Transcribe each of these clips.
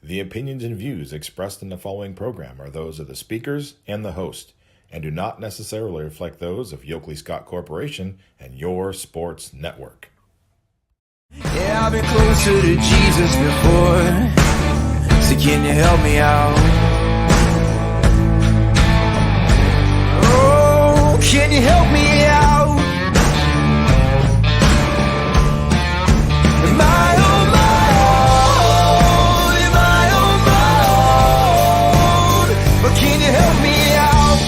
The opinions and views expressed in the following program are those of the speakers and the host, and do not necessarily reflect those of Yoakley Scott Corporation and Your Sports Network. Yeah, I've been closer to Jesus before, so can you help me out? Oh, can you help me out? Am I on my own? Am I on my own? But can you help me out?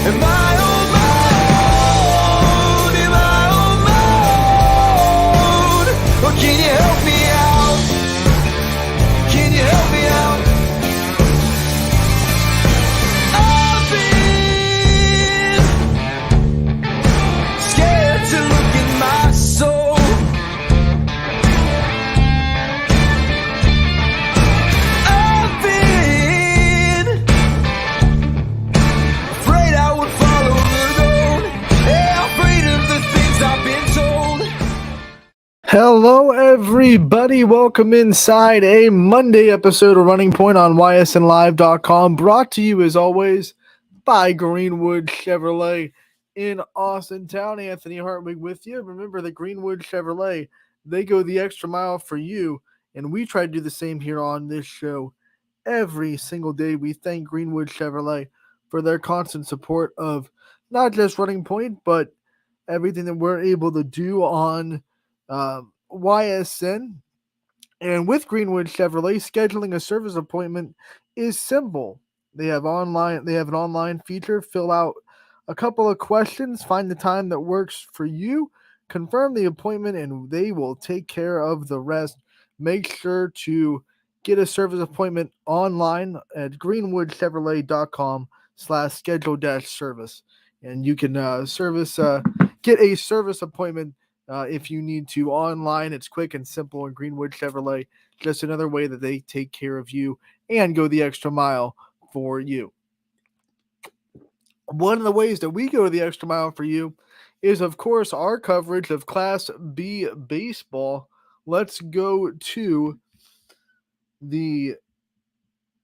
Am I on my own? Am I on my own? Or can you help me out? Can you help me out? I've been scared to look in my soul. I've been afraid I would follow the road. Yeah, afraid of the things I've been told. Hello, everybody. Welcome inside a Monday episode of Running Point on YSNLive.com. Brought to you, as always, by Greenwood Chevrolet in Austintown. Anthony Hartwig with you. Remember that Greenwood Chevrolet, they go the extra mile for you, and we try to do the same here on this show every single day. We thank Greenwood Chevrolet for their constant support of not just Running Point, but everything that we're able to do on YSN. And with Greenwood Chevrolet, scheduling a service appointment is simple. They have an online feature. Fill out a couple of questions, find the time that works for you, confirm the appointment, and they will take care of the rest. Make sure to get a service appointment online at greenwoodchevrolet.com/schedule-service. And you can get a service appointment if you need to online. It's quick and simple. And Greenwood Chevrolet, just another way that they take care of you and go the extra mile for you. One of the ways that we go the extra mile for you is, of course, our coverage of Class B baseball. Let's go to the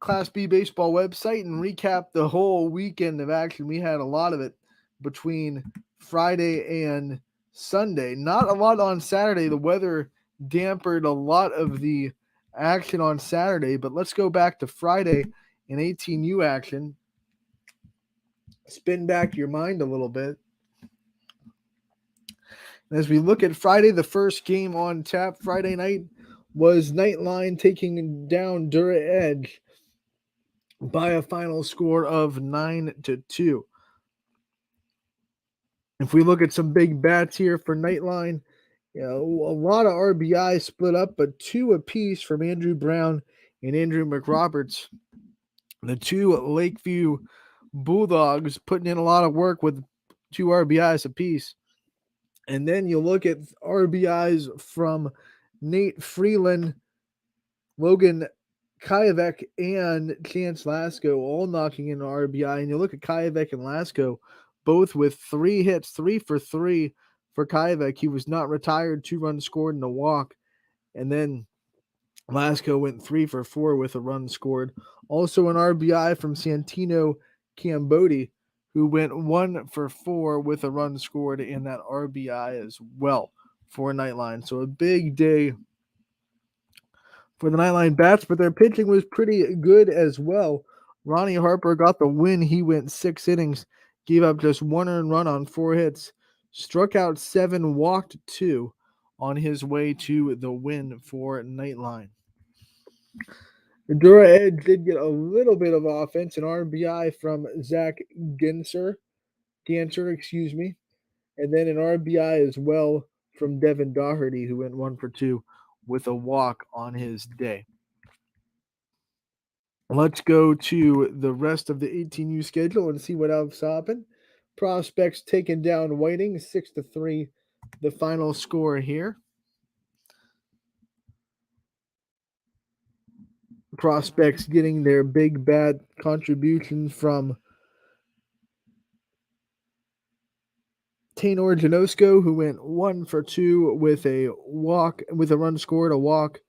Class B baseball website and recap the whole weekend of action. We had a lot of it between Friday and Sunday. Not a lot on Saturday. The weather dampened a lot of the action on Saturday, but let's go back to Friday in 18U action. Spin back your mind a little bit. And as we look at Friday, the first game on tap Friday night was Nightline taking down Dura Edge by a final score of 9-2. If we look at some big bats here for Nightline, a lot of RBI split up, but two apiece from Andrew Brown and Andrew McRoberts. The two Lakeview Bulldogs putting in a lot of work with two RBIs apiece. And then you look at RBIs from Nate Freeland, Logan Kayavek, and Chance Lasco all knocking in an RBI. And you look at Kayavek and Lasco both with 3 hits, 3 for 3 for Kayavek. He was not retired, 2 runs scored and a walk. And then Lasco went 3 for 4 with a run scored. Also an RBI from Santino Cambodi, who went 1 for 4 with a run scored in that RBI as well for Nightline. So a big day for the Nightline bats, but their pitching was pretty good as well. Ronnie Harper got the win. He went 6 innings, gave up just 1 earned run on 4 hits, struck out 7, walked 2 on his way to the win for Nightline. The Dura Edge did get a little bit of offense, an RBI from Zach Ganser, and then an RBI as well from Devin Doherty, who went 1 for 2 with a walk on his day. Let's go to the rest of the 18U schedule and see what else happened. Prospects taking down Whiting 6-3, the final score here. Prospects getting their big bat contributions from Taynor Janosko, who went 1 for 2 with a run scored, a walk,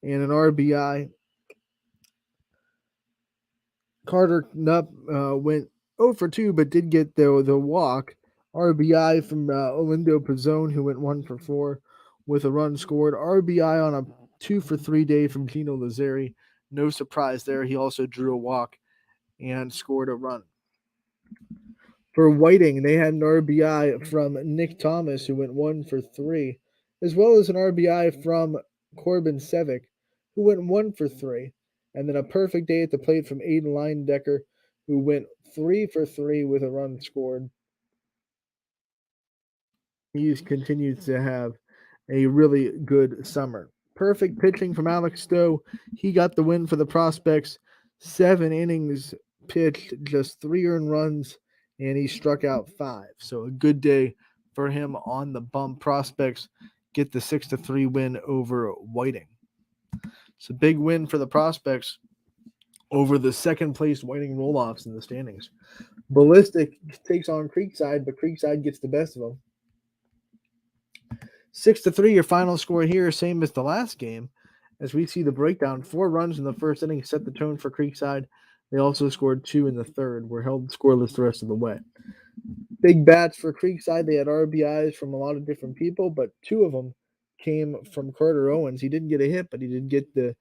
and an RBI. Carter Knupp went 0 for 2, but did get the walk. RBI from Olindo Pizzone, who went 1 for 4 with a run scored. RBI on a 2 for 3 day from Gino Lazzari. No surprise there. He also drew a walk and scored a run. For Whiting, they had an RBI from Nick Thomas, who went 1 for 3, as well as an RBI from Corbin Sevick, who went 1 for 3, and then a perfect day at the plate from Aiden Leindecker, who went 3 for 3 with a run scored. He continues to have a really good summer. Perfect pitching from Alex Stowe. He got the win for the Prospects. 7 innings pitched, just 3 earned runs, and he struck out 5. So a good day for him on the bump. Prospects get the 6-3 win over Whiting. It's a big win for the Prospects over the second place Whiting Roll-Offs in the standings. Ballistic takes on Creekside, but Creekside gets the best of them. 6-3, your final score here, same as the last game. As we see the breakdown, 4 runs in the first inning set the tone for Creekside. They also scored 2 in the third, were held scoreless the rest of the way. Big bats for Creekside. They had RBIs from a lot of different people, but 2 of them came from Carter Owens. He didn't get a hit, but he did get the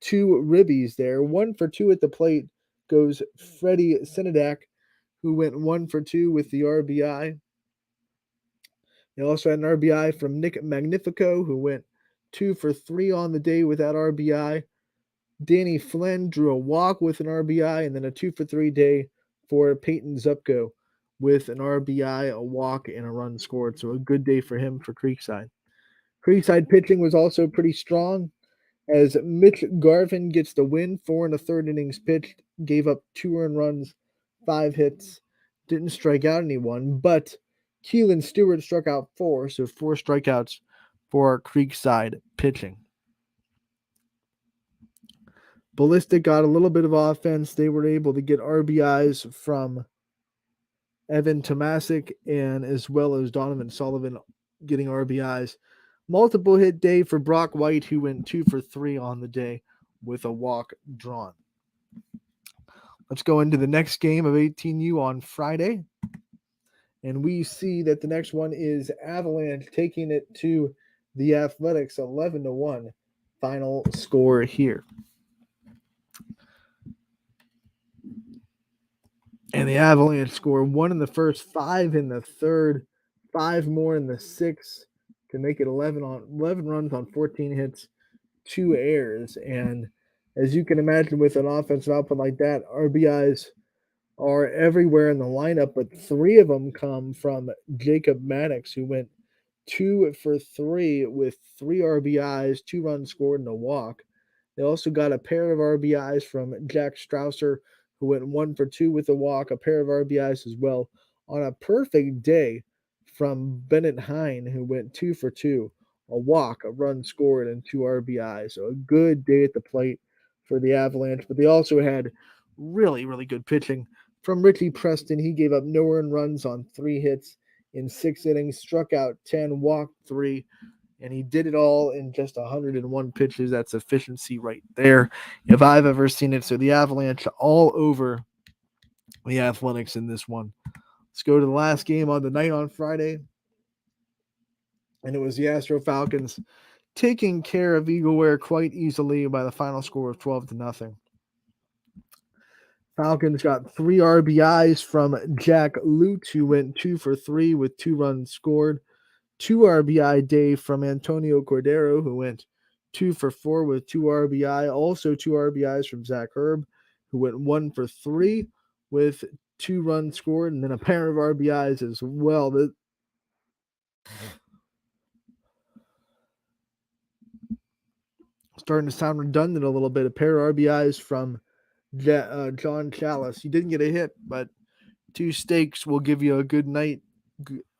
2 ribbies there. 1 for 2 at the plate goes Freddie Sinadak, who went 1 for 2 with the RBI. They also had an RBI from Nick Magnifico, who went 2 for 3 on the day with that RBI. Danny Flynn drew a walk with an RBI, and then a 2 for 3 day for Peyton Zupko with an RBI, a walk, and a run scored. So a good day for him for Creekside. Creekside pitching was also pretty strong, as Mitch Garvin gets the win. 4 1/3 innings pitched, gave up 2 earned runs, 5 hits, didn't strike out anyone, but Keelan Stewart struck out 4, so 4 strikeouts for Creekside pitching. Ballistic got a little bit of offense. They were able to get RBIs from Evan Tomasic and as well as Donovan Sullivan getting RBIs. Multiple hit day for Brock White, who went 2 for 3 on the day with a walk drawn. Let's go into the next game of 18U on Friday. And we see that the next one is Avalanche taking it to the Athletics, 11-1. Final score here. And the Avalanche score 1 in the first, 5 in the third, 5 more in the sixth to make it 11 runs on 14 hits, 2 errors. And as you can imagine, with an offensive output like that, RBIs are everywhere in the lineup, but 3 of them come from Jacob Maddox, who went 2 for 3 with 3 RBIs, 2 runs scored, and a walk. They also got a pair of RBIs from Jack Strausser, who went 1 for 2 with a walk, a pair of RBIs as well, on a perfect day from Bennett Hine, who went 2 for 2, a walk, a run scored, and 2 RBIs. So a good day at the plate for the Avalanche, but they also had really, really good pitching from Richie Preston. He gave up no earned runs on 3 hits in 6 innings, struck out 10, walked 3, and he did it all in just 101 pitches. That's efficiency right there, if I've ever seen it. So the Avalanche all over the Athletics in this one. Let's go to the last game on the night on Friday, and it was the Astro Falcons taking care of Eagleware quite easily by the final score of 12-0. Falcons got 3 RBIs from Jack Lute, who went 2 for 3 with 2 runs scored. 2 RBI day from Antonio Cordero, who went 2 for 4 with 2 RBI. Also 2 RBIs from Zach Herb, who went 1 for 3 with 2 runs scored, and then a pair of RBIs as well. Starting to sound redundant a little bit. A pair of RBIs from John Chalice. He didn't get a hit, but 2 steaks will give you a good night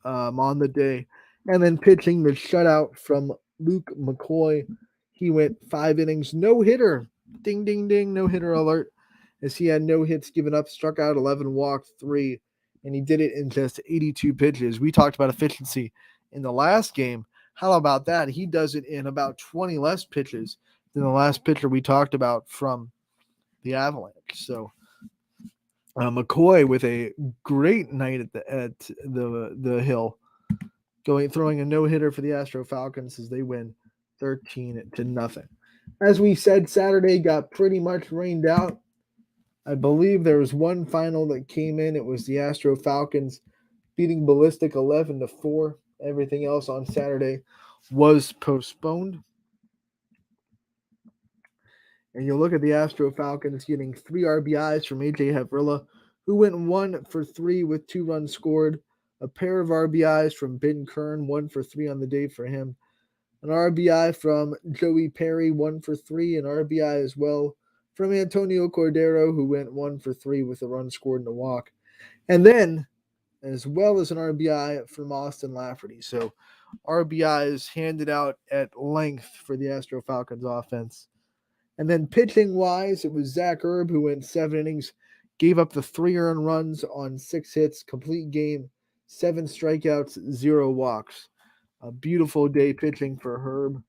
on the day. And then pitching the shutout from Luke McCoy. He went 5 innings, no hitter. Ding, ding, ding, no hitter alert. As he had no hits given up, struck out 11, walked 3, and he did it in just 82 pitches. We talked about efficiency in the last game. How about that? He does it in about 20 less pitches than the last pitcher we talked about from the Avalanche. So McCoy with a great night at the Hill, throwing a no-hitter for the Astro Falcons as they win 13-0. As we said, Saturday got pretty much rained out. I believe there was one final that came in. It was the Astro Falcons beating Ballistic 11-4. Everything else on Saturday was postponed. And you look at the Astro Falcons getting 3 RBIs from A.J. Havrilla, who went 1 for 3 with 2 runs scored. A pair of RBIs from Ben Kern, 1 for 3 on the day for him. An RBI from Joey Perry, 1 for 3. An RBI as well from Antonio Cordero, who went 1 for 3 with a run scored and a walk. And then, as well as an RBI from Austin Lafferty. So RBIs handed out at length for the Astro Falcons offense. And then pitching-wise, it was Zach Erb who went 7 innings, gave up the 3 earned runs on 6 hits, complete game, 7 strikeouts, 0 walks. A beautiful day pitching for Herb.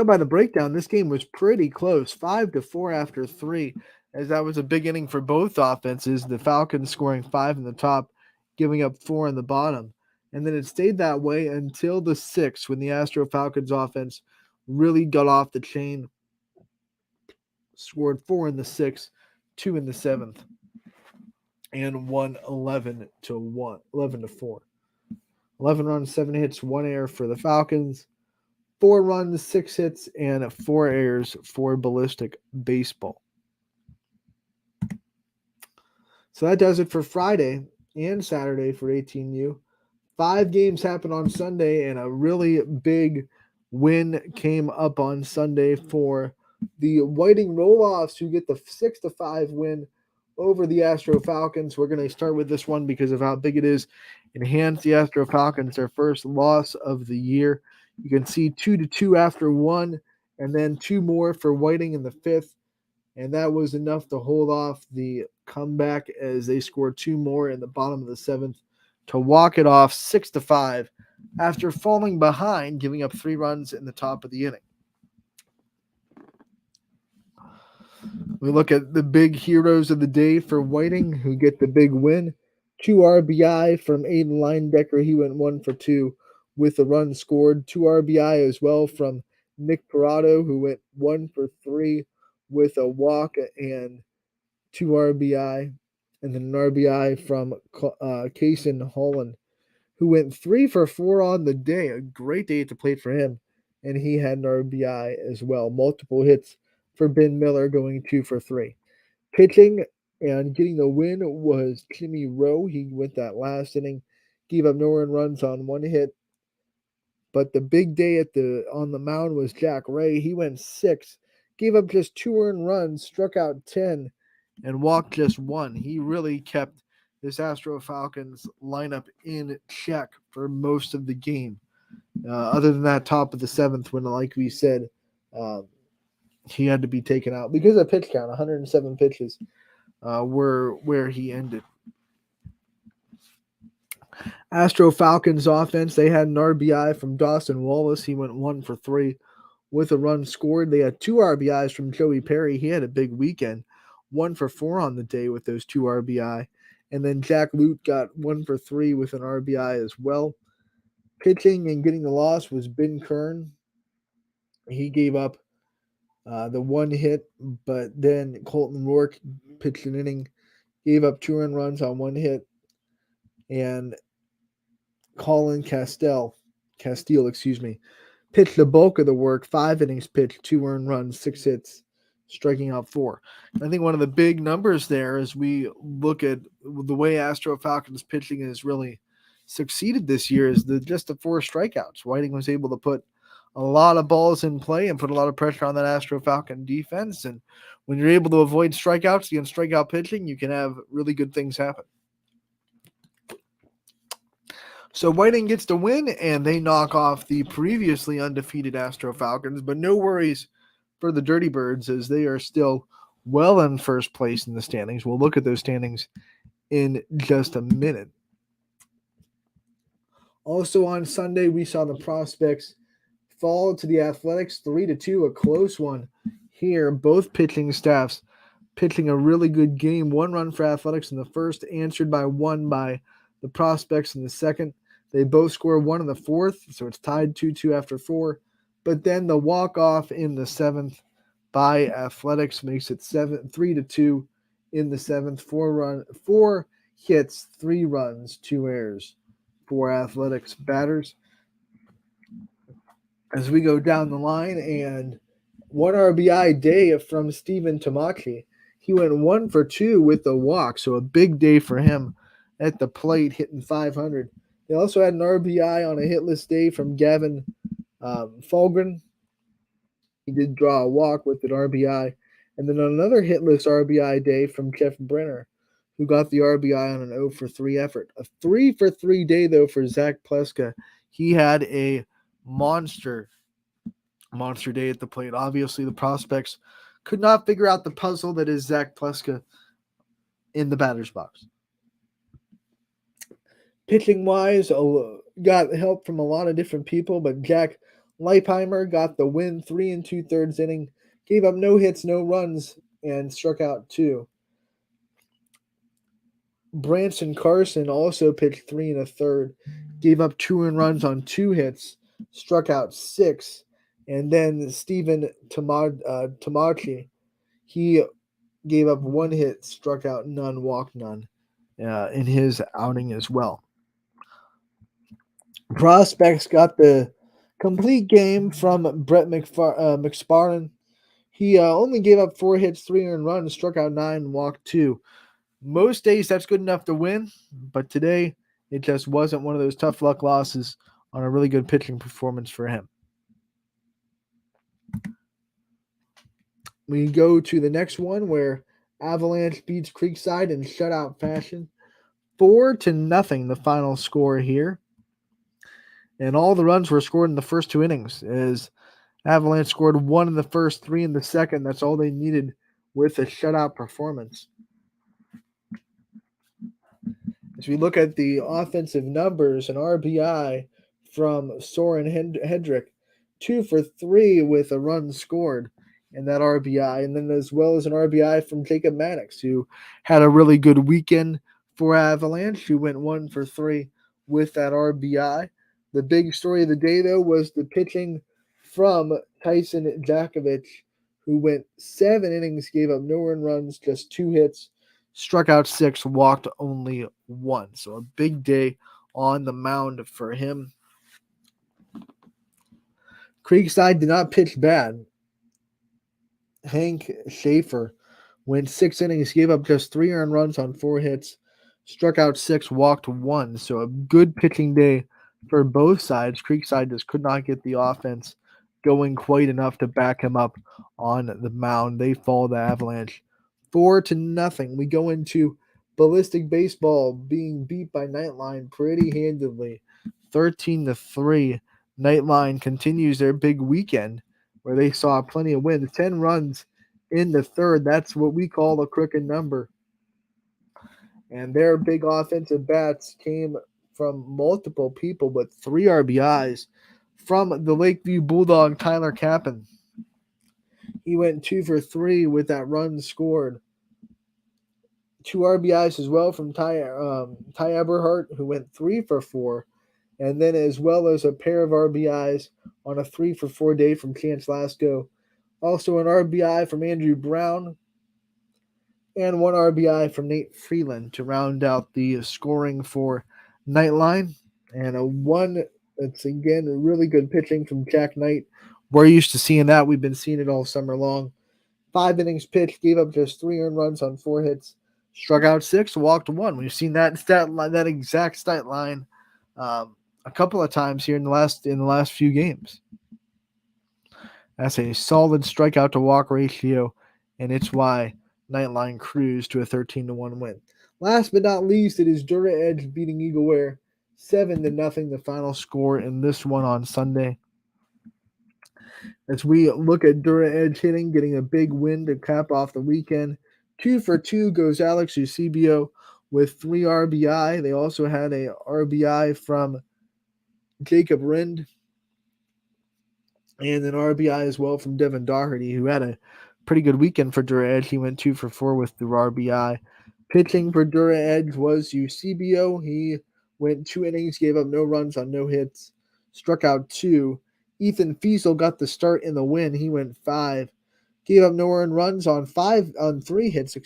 By the breakdown, this game was pretty close, 5-4 after 3, as that was a big inning for both offenses. The Falcons scoring 5 in the top, giving up 4 in the bottom. And then it stayed that way until the 6th, when the Astro Falcons offense really got off the chain, scored 4 in the 6th, 2 in the 7th, and won 11-4. 11 runs, 7 hits, 1 error for the Falcons, 4 runs, 6 hits, and 4 errors for Ballistic Baseball. So that does it for Friday and Saturday for 18U. 5 games happened on Sunday, and a really big win came up on Sunday for the Whiting Roll-Offs, who get the 6-5 win over the Astro Falcons. We're going to start with this one because of how big it is. It hands the Astro Falcons their first loss of the year. You can see 2-2 after 1, and then 2 more for Whiting in the 5th. And that was enough to hold off the comeback as they scored 2 more in the bottom of the 7th to walk it off 6-5 after falling behind, giving up 3 runs in the top of the inning. We look at the big heroes of the day for Whiting, who get the big win. 2 RBI from Aiden Leindecker. He went 1 for 2 with a run scored. 2 RBI as well from Nick Parado, who went 1 for 3 with a walk and 2 RBI. And then an RBI from Kaysen Holland, who went 3 for 4 on the day. A great day at the plate for him. And he had an RBI as well. Multiple hits for Ben Miller, going 2 for 3. Pitching and getting the win was Jimmy Rowe. He went that last inning, gave up no earned runs on 1 hit. But the big day on the mound was Jack Ray. He went 6, gave up just 2 earned runs, struck out 10, and walked just 1. He really kept this Astro Falcons lineup in check for most of the game. Other than that top of the 7th, when, like we said, he had to be taken out because of pitch count. 107 pitches were where he ended. Astro Falcons offense, they had an RBI from Dawson Wallace. He went 1 for 3 with a run scored. They had 2 RBIs from Joey Perry. He had a big weekend, 1 for 4 on the day with those 2 RBI. And then Jack Lute got 1 for 3 with an RBI as well. Pitching and getting the loss was Ben Kern. He gave up the 1 hit, but then Colton Rourke pitched an inning, gave up 2 earned runs on 1 hit, and Colin Castile, pitched the bulk of the work. 5 innings pitched, 2 earned runs, 6 hits, striking out 4. I think one of the big numbers there, as we look at the way Astro Falcons pitching has really succeeded this year, is just the 4 strikeouts. Whiting was able to put a lot of balls in play and put a lot of pressure on that Astro Falcon defense. And when you're able to avoid strikeouts against strikeout pitching, you can have really good things happen. So Whiting gets the win, and they knock off the previously undefeated Astro Falcons. But no worries for the Dirty Birds, as they are still well in first place in the standings. We'll look at those standings in just a minute. Also on Sunday, we saw the Prospects fall to the Athletics 3-2, a close one here. Both pitching staffs pitching a really good game. 1 run for Athletics in the first, answered by 1 by the Prospects in the second. They both score 1 in the fourth, so it's tied 2-2 after 4. But then the walk-off in the seventh by Athletics makes it 3-2 in the seventh. 4 hits, 3 runs, 2 errors for Athletics batters. As we go down the line, and 1 RBI day from Steven Tamachi. He went 1 for 2 with the walk, so a big day for him at the plate, hitting 500. They also had an RBI on a hitless day from Gavin Fulgren. He did draw a walk with an RBI. And then another hitless RBI day from Jeff Brenner, who got the RBI on an 0 for 3 effort. A 3 for 3 day, though, for Zach Pleska. He had a monster day at the plate. Obviously, the Prospects could not figure out the puzzle that is Zach Pleska in the batter's box. Pitching-wise, got help from a lot of different people, but Jack Leipheimer got the win, 3 2/3 inning, gave up no hits, no runs, and struck out 2. Branson Carson also pitched 3 1/3, gave up 2 earned runs on 2 hits, struck out 6. And then Steven Tamachi, he gave up 1 hit, struck out none, walked none in his outing as well. Prospects got the complete game from Brett McSpartan. He only gave up 4 hits, 3 earned runs, struck out 9, walked 2. Most days that's good enough to win, but today it just wasn't one of those tough luck losses on a really good pitching performance for him. We go to the next one where Avalanche beats Creekside in shutout fashion. 4-0, the final score here. And all the runs were scored in the first 2 innings, as Avalanche scored 1 in the first, 3 in the second. That's all they needed with a shutout performance. As we look at the offensive numbers, an RBI from Soren Hedrick, 2 for 3 with a run scored in that RBI, and then as well as an RBI from Jacob Maddox, who had a really good weekend for Avalanche, who went 1 for 3 with that RBI. The big story of the day, though, was the pitching from Tyson Jakovic, who went 7 innings, gave up no earned runs, just 2 hits, struck out 6, walked only 1. So a big day on the mound for him. Creekside did not pitch bad. Hank Schaefer went 6 innings, gave up just 3 earned runs on 4 hits, struck out 6, walked 1. So a good pitching day for both sides. Creekside just could not get the offense going quite enough to back him up on the mound. They fall the Avalanche 4-0. We go into Ballistic Baseball being beat by Nightline pretty handedly, 13-3. Nightline continues their big weekend where they saw plenty of wins. 10 runs in the third. That's what we call a crooked number. And their big offensive bats came from multiple people, but 3 RBIs from the Lakeview Bulldog, Tyler Kappen. He went 2 for 3 with that run scored. 2 RBIs as well from Ty Eberhardt, who went 3 for 4. And then as well as a pair of RBIs on a 3 for 4 day from Chance Lasco. Also an RBI from Andrew Brown. And 1 RBI from Nate Freeland to round out the scoring for Nightline. And a 1 that's, again, really good pitching from Jack Knight. We're used to seeing that. We've been seeing it all summer long. 5 innings pitched, gave up just 3 earned runs on 4 hits, struck out 6, walked 1. We've seen that that exact stat line a couple of times here in the last few games. That's a solid strikeout to walk ratio, and it's why Nightline cruised to a 13-1 win. Last but not least, it is Dura Edge beating Eagle Ware 7-0, the final score in this one on Sunday. As we look at Dura Edge hitting, getting a big win to cap off the weekend. 2 for 2 goes Alex Eusebio with 3 RBI. They also had a RBI from Jacob Rind and an RBI as well from Devin Doherty, who had a pretty good weekend for Dura Edge. He went 2 for 4 with the RBI. Pitching for Dura Edge was Eusebio. He went 2 innings, gave up no runs on no hits, struck out 2. Ethan Fiesel got the start in the win. He went 5, gave up no earned runs on 3 hits,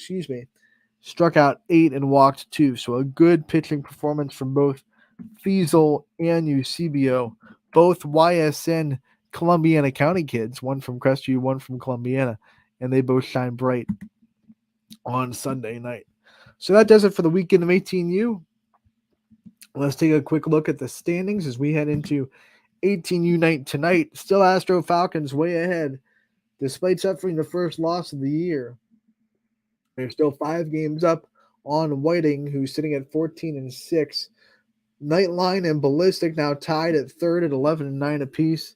struck out 8 and walked 2. So a good pitching performance from both Fiesel and Eusebio, both YSN Columbiana County kids, one from Crestview, one from Columbiana, and they both shine bright on Sunday night. So that does it for the weekend of 18U. Let's take a quick look at the standings as we head into 18U night tonight. Still Astro Falcons way ahead, despite suffering the first loss of the year. They're still 5 games up on Whiting, who's sitting at 14-6. Nightline and Ballistic now tied at third at 11-9 apiece.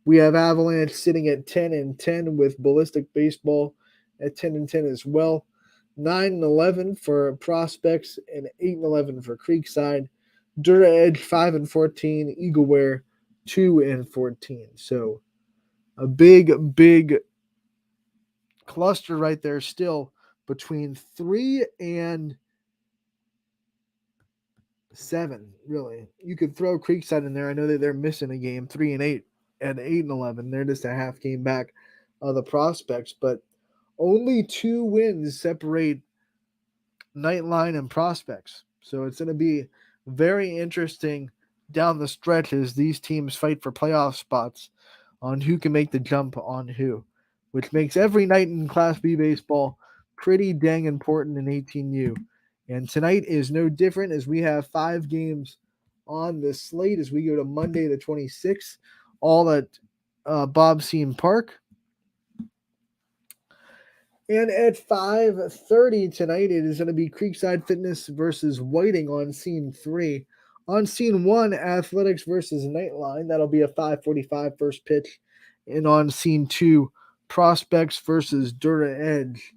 We have Avalanche sitting at 10-10 with Ballistic Baseball at 10-10 as well. 9-11 for Prospects and 8-11 for Creekside. Dura Edge 5-14, Eagleware 2-14. So a big cluster right there still between 3 and 7, really. You could throw Creekside in there. I know that they're missing a game, 3-8 and 8-11. They're just a half game back of the Prospects, but only 2 wins separate Nightline and Prospects. So it's going to be very interesting down the stretch as these teams fight for playoff spots on who can make the jump on who, which makes every night in Class B baseball pretty dang important in 18U. And tonight is no different as we have 5 games on the slate as we go to Monday the 26th, all at Bob Seam Park. And at 5:30 tonight, it is going to be Creekside Fitness versus Whiting on Scene 3. On Scene 1, Athletics versus Nightline. That'll be a 5:45 first pitch. And on Scene 2, Prospects versus Dura Edge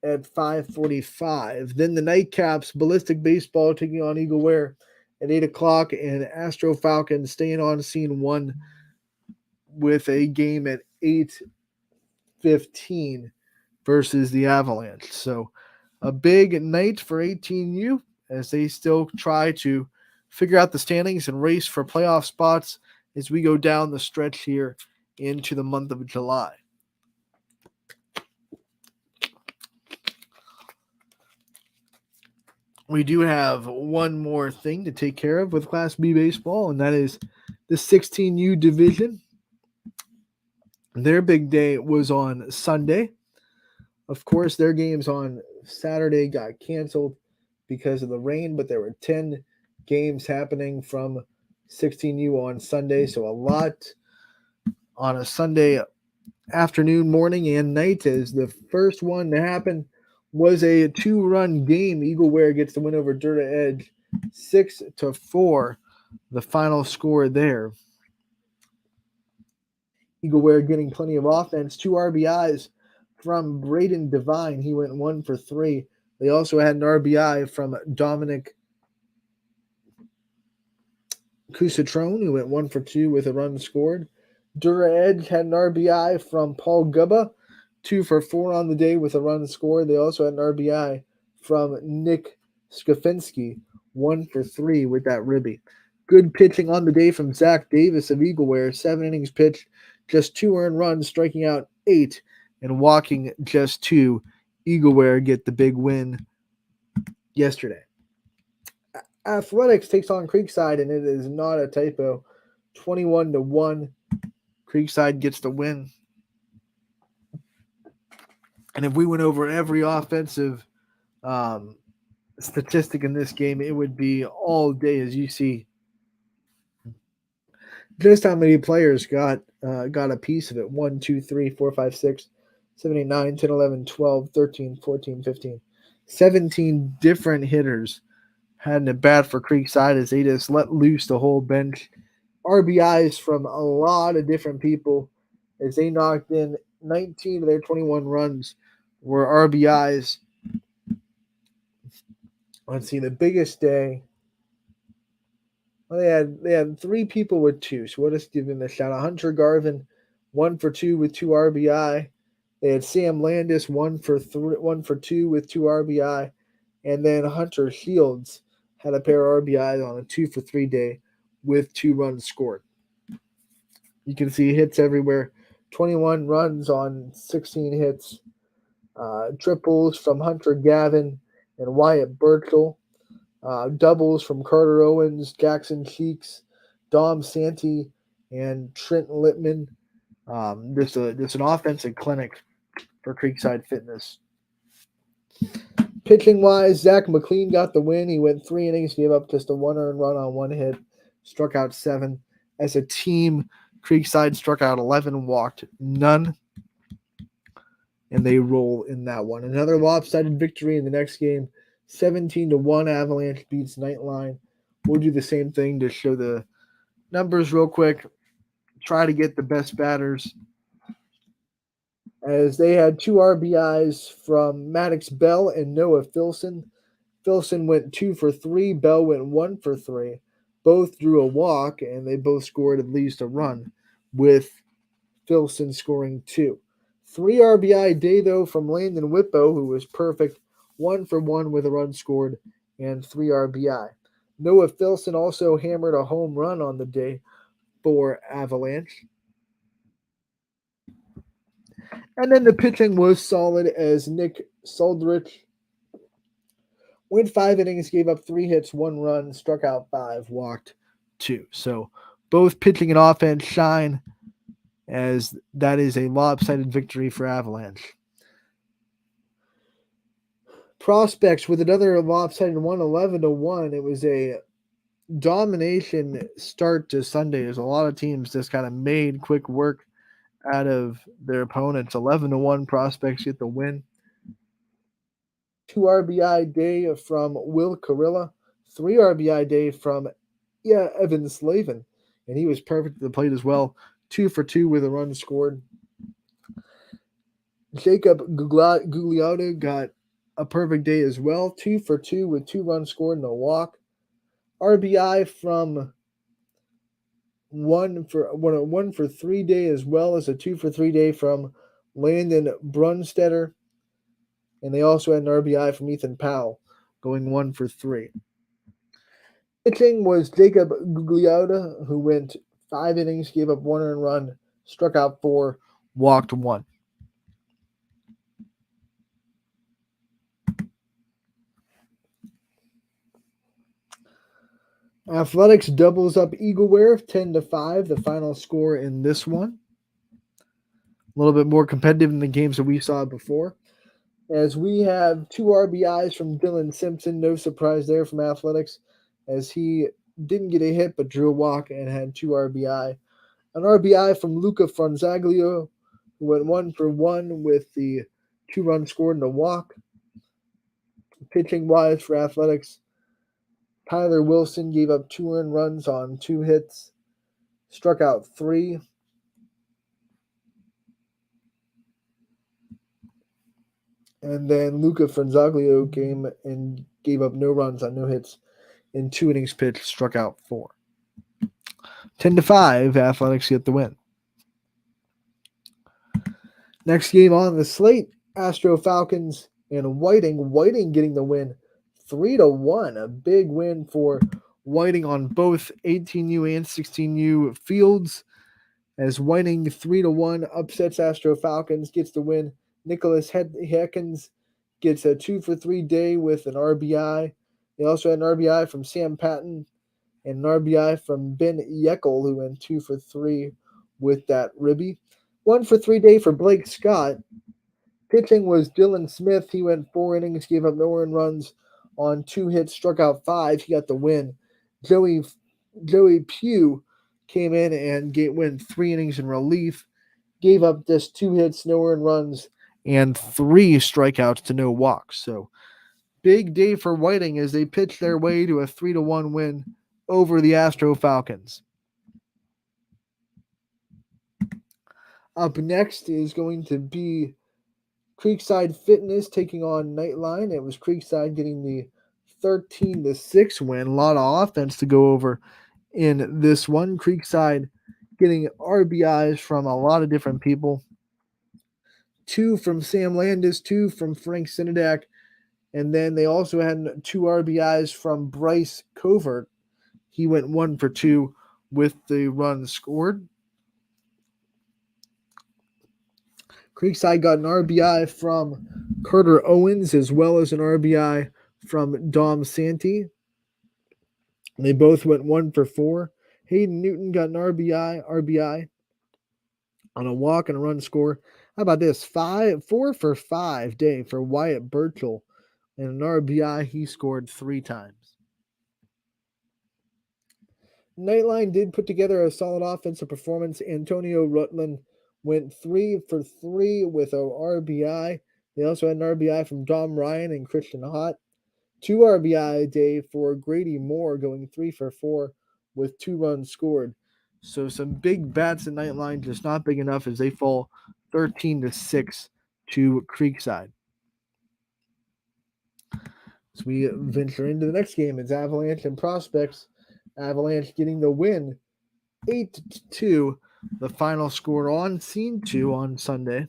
at 5:45. Then the nightcaps, Ballistic Baseball taking on Eagleware at 8 o'clock, and Astro Falcons staying on Scene 1 with a game at 8:15 versus the Avalanche. So a big night for 18U as they still try to figure out the standings and race for playoff spots as we go down the stretch here into the month of July. We do have one more thing to take care of with Class B baseball, and that is the 16U division. Their big day was on Sunday. Of course, their games on Saturday got canceled because of the rain, but there were 10 games happening from 16U on Sunday, so a lot on a Sunday afternoon, morning, and night. As the first one to happen was a 2-run game. Eagleware gets the win over Dura Edge 6-4, the final score there. Eagleware getting plenty of offense, 2 RBIs from Braden Devine. He went 1 for 3. They also had an RBI from Dominic Cusatrone, who went 1 for 2 with a run scored. Dura Edge had an RBI from Paul Gubba, 2 for 4 on the day with a run scored. They also had an RBI from Nick Skafinski, 1 for 3 with that ribby. Good pitching on the day from Zach Davis of Eagleware, 7 innings pitched, just 2 earned runs, striking out 8 and walking just 2. Eagleware get the big win yesterday. Athletics takes on Creekside, and it is not a typo. 21-1. Creekside gets the win. And if we went over every offensive statistic in this game, it would be all day, as you see just how many players got a piece of it. 1, 2, 3, 4, 5, 6, 7, 8, 9, 10, 11, 12, 13, 14, 15. 17 different hitters had an at bat for Creekside as they just let loose the whole bench. RBIs from a lot of different people. as they knocked in 19 of their 21 runs were RBIs. Let's see, the biggest day. Well, they had 3 people with 2, so we'll just give them a shout out. Hunter Garvin, 1 for 2 with 2 RBI. They had Sam Landis, 1 for 2 with 2 RBI, and then Hunter Shields had a pair of RBIs on a 2 for 3 day with 2 runs scored. You can see hits everywhere. 21 runs on 16 hits. Triples from Hunter Gavin and Wyatt Burchell. Doubles from Carter Owens, Jackson Cheeks, Dom Santee, and Trent Littman. Just an offensive clinic for Creekside Fitness. Pitching wise, Zach McLean got the win. He went 3 innings, gave up just a 1 earned run on 1 hit, struck out 7. As a team, Creekside struck out 11, walked none, and they roll in that one. Another lopsided victory in the next game. 17-1 Avalanche beats Nightline. We'll do the same thing to show the numbers real quick. Try to get the best batters, as they had 2 RBIs from Maddox Bell and Noah Filson. Filson went 2 for 3. Bell went 1 for 3. Both drew a walk, and they both scored at least a run, with Filson scoring 2. 3 RBI day, though, from Landon Whippo, who was perfect. 1 for 1 with a run scored and 3 RBI. Noah Filson also hammered a home run on the day for Avalanche. And then the pitching was solid, as Nick Soldrich went 5 innings, gave up 3 hits, 1 run, struck out 5, walked 2. So both pitching and offense shine, as that is a lopsided victory for Avalanche. Prospects with another lopsided one, 11-1. It was a domination start to Sunday, as a lot of teams just kind of made quick work out of their opponents. 11-1 Prospects get the win. 2 RBI day from Will Carrilla, 3 RBI day from Evan Slavin, and he was perfect at the plate as well. 2 for 2 with a run scored. Jacob Gugliotta got a perfect day as well. 2 for 2 with 2 runs scored and a walk. RBI from 1 for 3 day, as well as a 2 for 3 day from Landon Brunstetter. And they also had an RBI from Ethan Powell, going 1 for 3. Pitching was Jacob Gugliotta, who went 5 innings, gave up 1 earned run, struck out 4, walked 1. Athletics doubles up Eagleware 10-5, the final score in this one. A little bit more competitive than the games that we saw before, as we have 2 RBIs from Dylan Simpson. No surprise there from Athletics, as he didn't get a hit but drew a walk and had 2 RBI. An RBI from Luca Franzaglio, who went 1 for 1 with the 2 runs scored and a walk. Pitching wise for Athletics, Tyler Wilson gave up 2 earned runs on 2 hits, struck out 3. And then Luca Franzaglio came and gave up no runs on no hits in 2 innings pitched, struck out 4. 10-5, Athletics get the win. Next game on the slate, Astro Falcons and Whiting. Whiting getting the win 3-1. A big win for Whiting on both 18U and 16U fields, as Whiting 3-1 upsets Astro Falcons, gets the win. Nicholas Heckens gets a 2 for 3 day with an RBI. They also had an RBI from Sam Patton and an RBI from Ben Yeckel, who went 2 for 3 with that ribby. 1 for 3 day for Blake Scott. Pitching was Dylan Smith. He went 4 innings, gave up no earned runs on 2 hits, struck out 5. He got the win. Joey Pugh came in and went 3 innings in relief, gave up just 2 hits, no earned runs, and 3 strikeouts to no walks. So big day for Whiting as they pitch their way to a 3-1 win over the Astro Falcons. Up next is going to be Creekside Fitness taking on Nightline. It was Creekside getting the 13-6 win. A lot of offense to go over in this one. Creekside getting RBIs from a lot of different people. 2 from Sam Landis, 2 from Frank Sinadak, and then they also had 2 RBIs from Bryce Covert. He went 1 for 2 with the runs scored. Creekside got an RBI from Carter Owens as well as an RBI from Dom Santee. They both went 1 for 4. Hayden Newton got an RBI on a walk and a run score. How about this? 4 for 5 day for Wyatt Burchell. And an RBI, he scored 3 times. Nightline did put together a solid offensive performance. Antonio Rutland went 3 for 3 with an RBI. They also had an RBI from Dom Ryan and Christian Hott. 2 RBI a day for Grady Moore, going 3 for 4 with 2 runs scored. So some big bats at Nightline, just not big enough as they fall 13-6 to Creekside. As we venture into the next game, it's Avalanche and Prospects. Avalanche getting the win 8-2, the final score on Scene 2 on Sunday.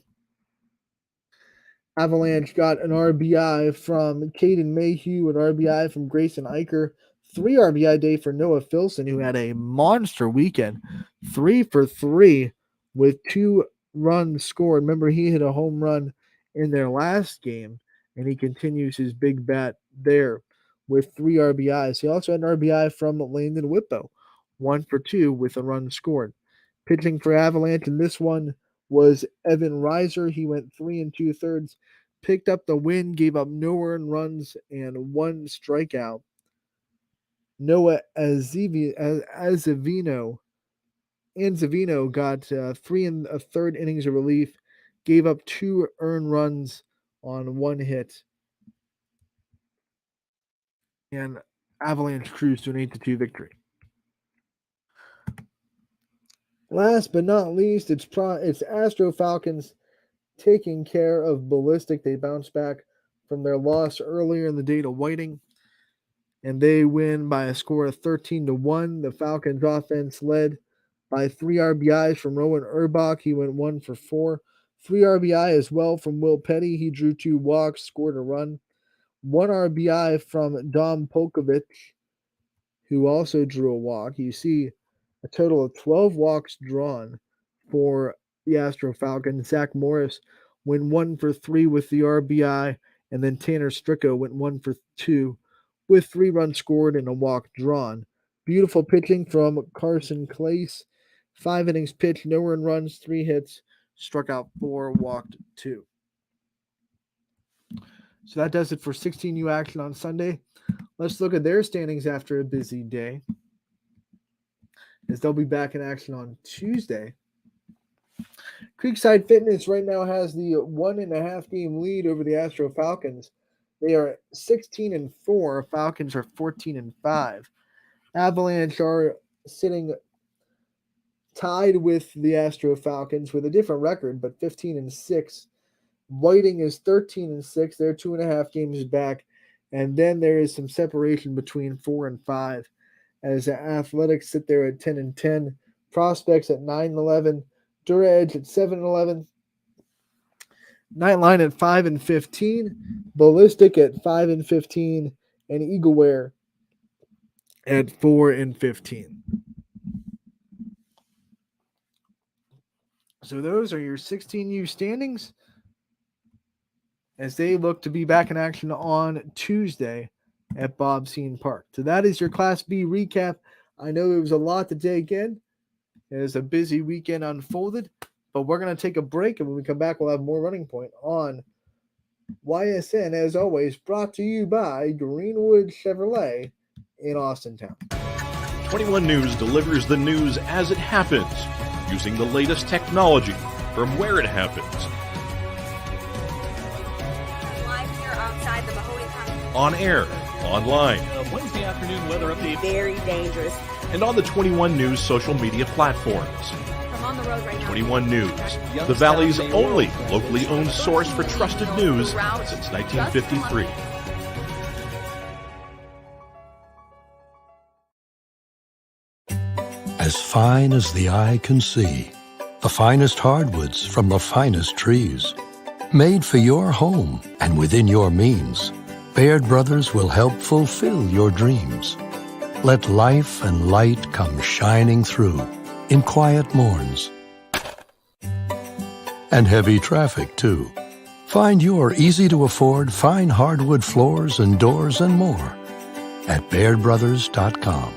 Avalanche got an RBI from Caden Mayhew, an RBI from Grayson Eicher, 3 RBI day for Noah Filson, who had a monster weekend, 3 for 3 with 2 runs scored. Remember, he hit a home run in their last game, and he continues his big bat there with 3 RBIs. He also had an RBI from Landon Whippo, 1 for 2 with a run scored. Pitching for Avalanche in this one was Evan Reiser. He went 3 2/3, picked up the win, gave up no earned runs and 1 strikeout. Noah Anzavino got 3 1/3 innings of relief, gave up 2 earned runs on 1 hit. And Avalanche cruised to an 8-2 victory. Last but not least, it's Astro Falcons taking care of Ballistic. They bounced back from their loss earlier in the day to Whiting, and they win by a score of 13-1. The Falcons offense led by 3 RBIs from Rowan Urbach. He went 1 for 4. 3 RBI as well from Will Petty. He drew 2 walks, scored a run. 1 RBI from Dom Polkovich, who also drew a walk. You see a total of 12 walks drawn for the Astro Falcons. Zach Morris went 1 for 3 with the RBI, and then Tanner Stricko went 1 for 2 with 3 runs scored and a walk drawn. Beautiful pitching from Carson Clace. 5 innings pitched, no earned runs, 3 hits, struck out 4, walked 2. So that does it for 16U action on Sunday. Let's look at their standings after a busy day, as they'll be back in action on Tuesday. Creekside Fitness right now has the 1.5 game lead over the Astro Falcons. They are 16-4. Falcons are 14-5. Avalanche are sitting tied with the Astro Falcons with a different record, but 15-6. Whiting is 13-6. They're 2.5 games back. And then there is some separation between 4 and 5, as Athletics sit there at 10-10. Prospects at 9-11. Dura Edge at 7-11. Nightline at 5-15. Ballistic at 5-15. And Eagleware at 4-15. So those are your 16U standings, as they look to be back in action on Tuesday at Bob Scene Park. So that is your Class B recap. I know there was a lot to take in. It was a busy weekend unfolded, but we're going to take a break, and when we come back, we'll have more Running Point on YSN, as always, brought to you by Greenwood Chevrolet in Austintown. 21 News delivers the news as it happens, using the latest technology from where it happens. Live here outside the Mahoney County. On air, online, Wednesday afternoon weather update. Very dangerous. and on the 21 News social media platforms. From I'm on the road right now. 21 News, the Valley's only locally owned source for trusted news since 1953. As fine as the eye can see, the finest hardwoods from the finest trees. Made for your home and within your means, Baird Brothers will help fulfill your dreams. Let life and light come shining through in quiet morns. And heavy traffic, too. Find your easy-to-afford fine hardwood floors and doors and more at BairdBrothers.com.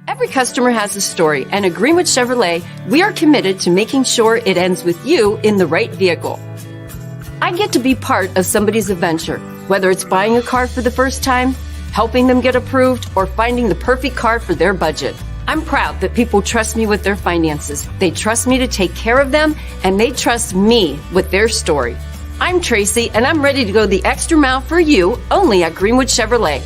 Every customer has a story, and at Greenwood Chevrolet, we are committed to making sure it ends with you in the right vehicle. I get to be part of somebody's adventure, whether it's buying a car for the first time, helping them get approved, or finding the perfect car for their budget. I'm proud that people trust me with their finances. They trust me to take care of them, and they trust me with their story. I'm Tracy, and I'm ready to go the extra mile for you, only at Greenwood Chevrolet.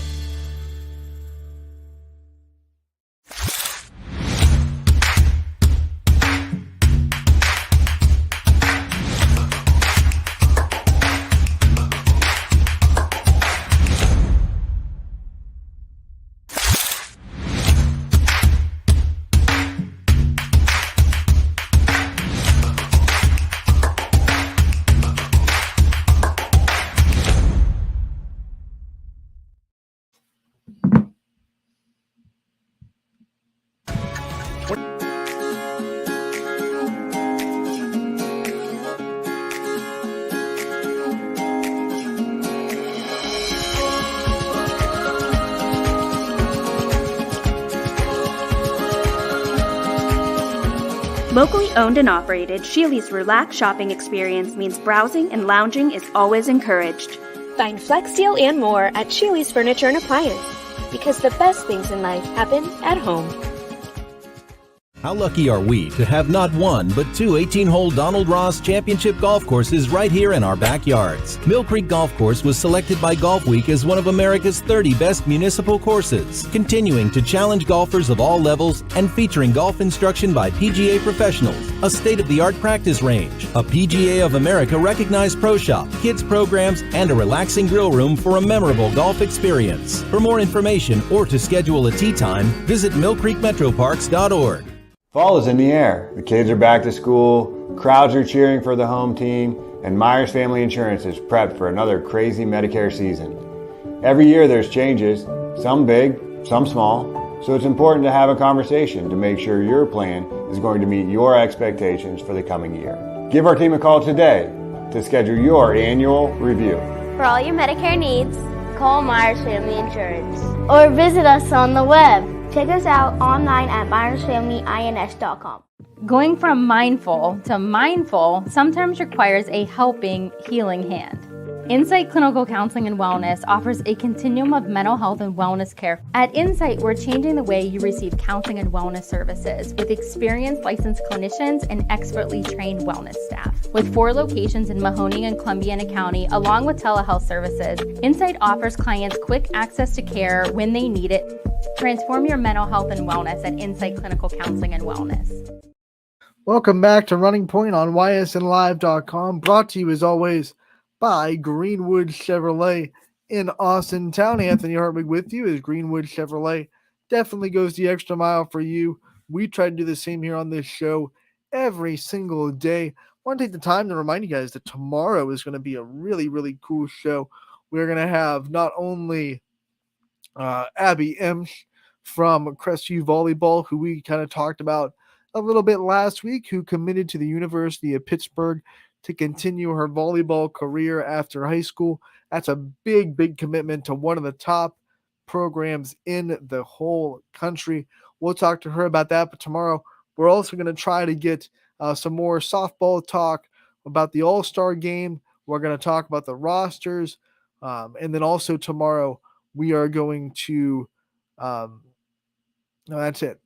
Locally owned and operated, Sheely's relaxed shopping experience means browsing and lounging is always encouraged. Find Flex Deal and more at Sheely's Furniture and Appliance, because the best things in life happen at home. How lucky are we to have not one, but two 18-hole Donald Ross Championship golf courses right here in our backyards. Mill Creek Golf Course was selected by Golf Week as one of America's 30 best municipal courses, continuing to challenge golfers of all levels and featuring golf instruction by PGA professionals, a state-of-the-art practice range, a PGA of America recognized pro shop, kids programs, and a relaxing grill room for a memorable golf experience. For more information or to schedule a tee time, visit millcreekmetroparks.org. Fall is in the air. The kids are back to school, crowds are cheering for the home team, and Myers Family Insurance is prepped for another crazy Medicare season. Every year there's changes, some big, some small, so it's important to have a conversation to make sure your plan is going to meet your expectations for the coming year. Give our team a call today to schedule your annual review. For all your Medicare needs, call Myers Family Insurance or visit us on the web. Check us out online at MyersFamilyINS.com. Going from mindful to mindful sometimes requires a helping, healing hand. Insight Clinical Counseling and Wellness offers a continuum of mental health and wellness care. At Insight, we're changing the way you receive counseling and wellness services with experienced licensed clinicians and expertly trained wellness staff. With 4 locations in Mahoning and Columbiana County, along with telehealth services, Insight offers clients quick access to care when they need it. Transform your mental health and wellness at Insight Clinical Counseling and Wellness. Welcome back to Running Point on ysnlive.com, brought to you as always by Greenwood Chevrolet in Austin Town. Anthony Hartwig with you as Greenwood Chevrolet definitely goes the extra mile for you. We try to do the same here on this show every single day. I want to take the time to remind you guys that tomorrow is going to be a really, really cool show. We're going to have not only Abby Emsch from Crestview Volleyball, who we kind of talked about a little bit last week, who committed to the University of Pittsburgh to continue her volleyball career after high school. That's a big, big commitment to one of the top programs in the whole country. We'll talk to her about that, but tomorrow we're also going to try to get some more softball talk about the All-Star game. We're going to talk about the rosters, and then also tomorrow we are going to no, that's it.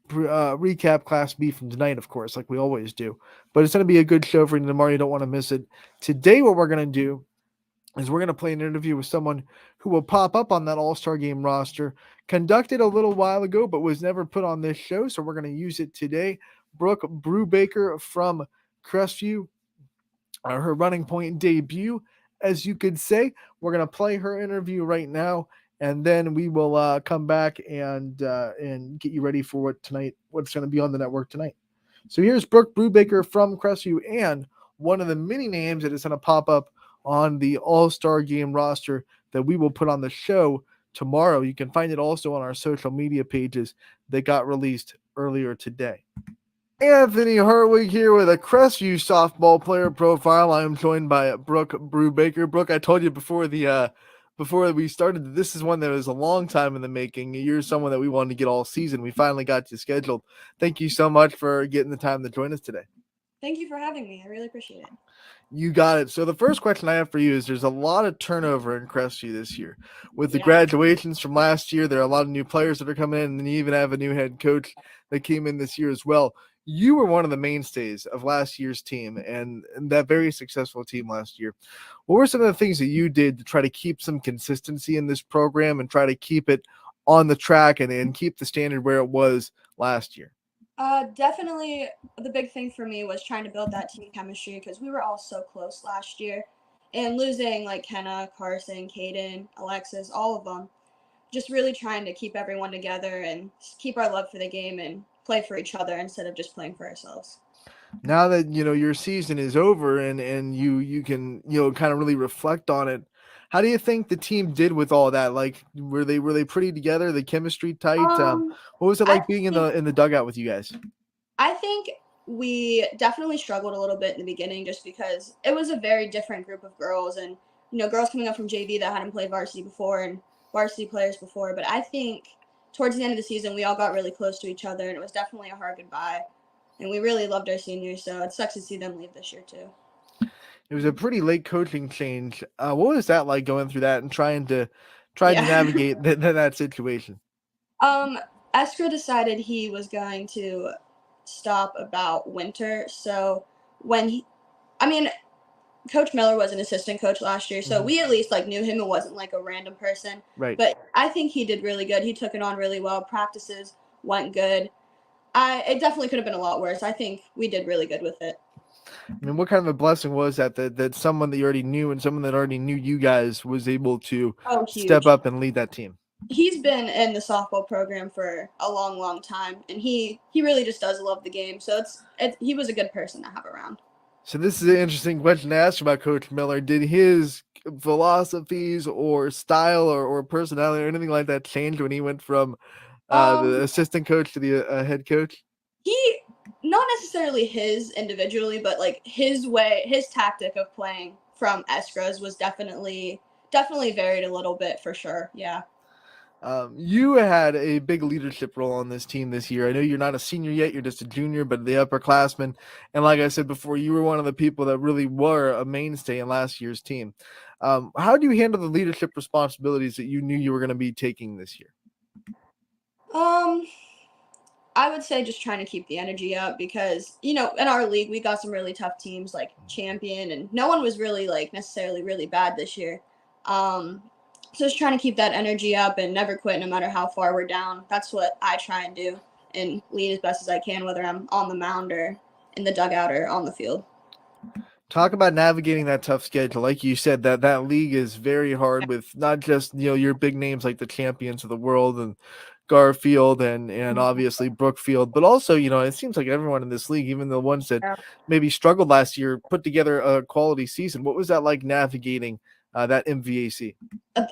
Recap Class B from tonight, of course, like we always do. But it's going to be a good show for you tomorrow. You don't want to miss it. Today, what we're going to do is we're going to play an interview with someone who will pop up on that All-Star Game roster, conducted a little while ago, but was never put on this show. So we're going to use it today. Brooke Brubaker from Crestview, her Running Point debut, as you could say. We're going to play her interview right now, and then we will come back and get you ready for what's going to be on the network tonight. So here's Brooke Brubaker from Crestview, and one of the many names that is going to pop up on the All-Star Game roster that we will put on the show tomorrow. You can find it also on our social media pages that got released earlier today. Anthony Hartwig here with a Crestview softball player profile. I am joined by Brooke Brubaker. Brooke, I told you before we started that this is one that was a long time in the making. You're someone that we wanted to get all season. We finally got you scheduled. Thank you so much for getting the time to join us today. Thank you for having me. I really appreciate it. You got it. So the first question I have for you is there's a lot of turnover in Crestview this year. With the graduations from last year, there are a lot of new players that are coming in, and then you even have a new head coach that came in this year as well. You were one of the mainstays of last year's team and that very successful team last year. What were some of the things that you did to try to keep some consistency in this program and try to keep it on the track and keep the standard where it was last year? Definitely the big thing for me was trying to build that team chemistry because we were all so close last year. And losing like Kenna, Carson, Caden, Alexis, all of them, just really trying to keep everyone together and keep our love for the game and play for each other instead of just playing for ourselves. Now that your season is over and you can kind of really reflect on it, how do you think the team did with all that? Like, were they pretty together? The chemistry tight? What was it like being in the dugout with you guys? I think we definitely struggled a little bit in the beginning just because it was a very different group of girls and girls coming up from JV that hadn't played varsity before and varsity players before. But I think towards the end of the season we all got really close to each other and it was definitely a hard goodbye. And we really loved our seniors, so it sucks to see them leave this year too. It was a pretty late coaching change. What was that like going through that and trying to navigate that situation? Eskra decided he was going to stop about winter. So Coach Miller was an assistant coach last year, so we at least knew him. It wasn't like a random person. Right. But I think he did really good. He took it on really well. Practices went good. It definitely could have been a lot worse. I think we did really good with it. I mean, what kind of a blessing was that someone that you already knew and someone that already knew you guys was able to step up and lead that team? He's been in the softball program for a long, long time, and he really just does love the game. So he was a good person to have around. So this is an interesting question to ask about Coach Miller. Did his philosophies or style or personality or anything like that change when he went from the assistant coach to the head coach? He, not necessarily his individually, but his tactic of playing from Eskra's was definitely varied a little bit for sure. Yeah. You had a big leadership role on this team this year. I know you're not a senior yet, you're just a junior, but the upperclassmen. And like I said before, you were one of the people that really were a mainstay in last year's team. How do you handle the leadership responsibilities that you knew you were going to be taking this year? I would say just trying to keep the energy up because, in our league, we got some really tough teams like Champion, and no one was really necessarily really bad this year. So just trying to keep that energy up and never quit no matter how far we're down. That's what I try and do and lead as best as I can, whether I'm on the mound or in the dugout or on the field. Talk about navigating that tough schedule. Like you said, that league is very hard with not just, your big names like the Champions of the world and Garfield and obviously Brookfield, but also, it seems like everyone in this league, even the ones that maybe struggled last year, put together a quality season. What was that like navigating that MVAC?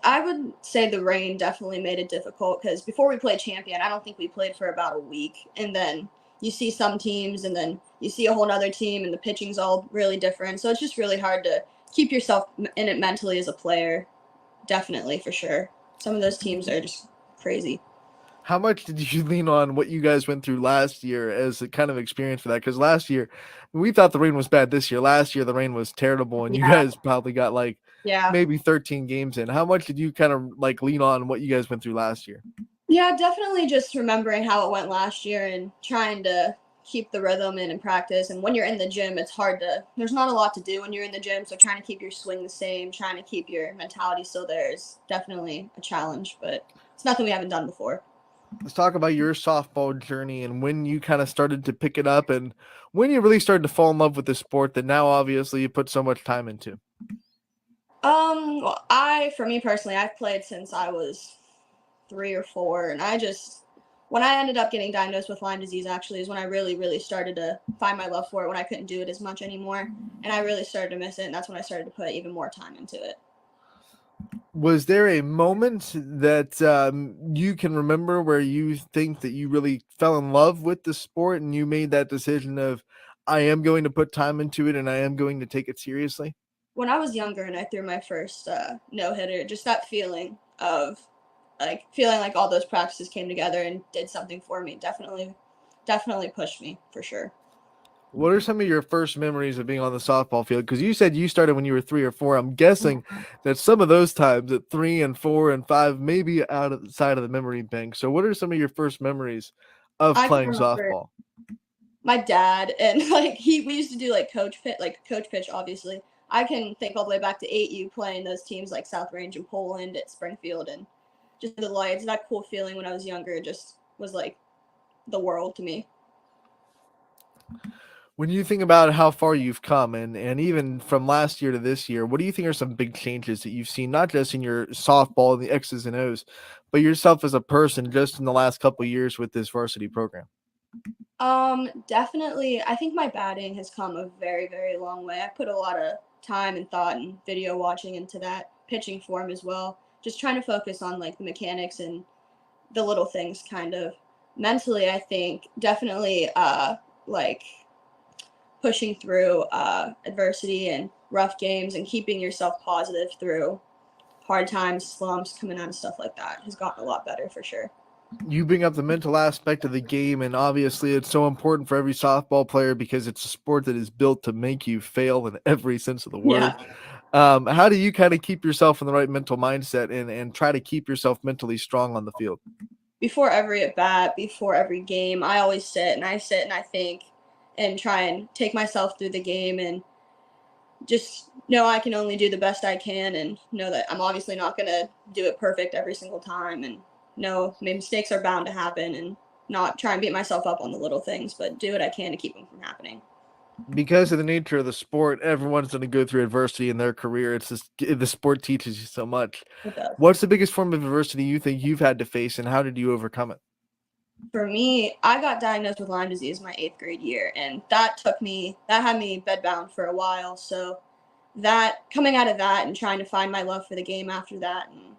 I would say the rain definitely made it difficult because before we played Champion, I don't think we played for about a week. And then you see some teams and then you see a whole other team and the pitching's all really different. So it's just really hard to keep yourself in it mentally as a player. Definitely, for sure. Some of those teams are just crazy. How much did you lean on what you guys went through last year as a kind of experience for that? Because last year, we thought the rain was bad this year. Last year, the rain was terrible, and you guys probably got maybe 13 games in. How much did you kind of lean on what you guys went through last year? Yeah, definitely just remembering how it went last year and trying to keep the rhythm in practice. And when you're in the gym, it's hard there's not a lot to do when you're in the gym. So trying to keep your swing the same, trying to keep your mentality still there is definitely a challenge, but it's nothing we haven't done before. Let's talk about your softball journey and when you kind of started to pick it up and when you really started to fall in love with the sport that now obviously you put so much time into. Well, for me personally, I've played since I was 3 or 4, and when I ended up getting diagnosed with Lyme disease, actually, is when I really, really started to find my love for it, when I couldn't do it as much anymore, and I really started to miss it, and that's when I started to put even more time into it. Was there a moment that you can remember where you think that you really fell in love with the sport and you made that decision of, I am going to put time into it and I am going to take it seriously? When I was younger and I threw my first no-hitter, just that feeling of feeling like all those practices came together and did something for me definitely pushed me for sure. What are some of your first memories of being on the softball field? Because you said you started when you were 3 or 4. I'm guessing that some of those times at 3 and 4 and 5 may be outside of the memory bank. So what are some of your first memories of I can playing remember softball? my dad and we used to do coach pitch, obviously. I can think all the way back to 8U playing those teams like South Range and Poland at Springfield, and just the lights, that cool feeling when I was younger, just was like the world to me. When you think about how far you've come and even from last year to this year, what do you think are some big changes that you've seen, not just in your softball and the X's and O's, but yourself as a person just in the last couple of years with this varsity program? Definitely, I think my batting has come a very, very long way. I put a lot of time and thought and video watching into that pitching form as well. Just trying to focus on the mechanics and the little things kind of. Mentally, I think definitely pushing through adversity and rough games and keeping yourself positive through hard times, slumps, coming out of stuff like that has gotten a lot better for sure. You bring up the mental aspect of the game, and obviously it's so important for every softball player because it's a sport that is built to make you fail in every sense of the word. Yeah. How do you kind of keep yourself in the right mental mindset and try to keep yourself mentally strong on the field? Before every at bat, before every game, I always sit and I think and try and take myself through the game and just know I can only do the best I can and know that I'm obviously not going to do it perfect every single time, and know mistakes are bound to happen, and not try and beat myself up on the little things, but do what I can to keep them from happening. Because of the nature of the sport, everyone's going to go through adversity in their career. It's just the sport teaches you so much. It does. What's the biggest form of adversity you think you've had to face, and how did you overcome it? For me, I got diagnosed with Lyme disease my 8th grade year, and that had me bedbound for a while. So that coming out of that and trying to find my love for the game after that and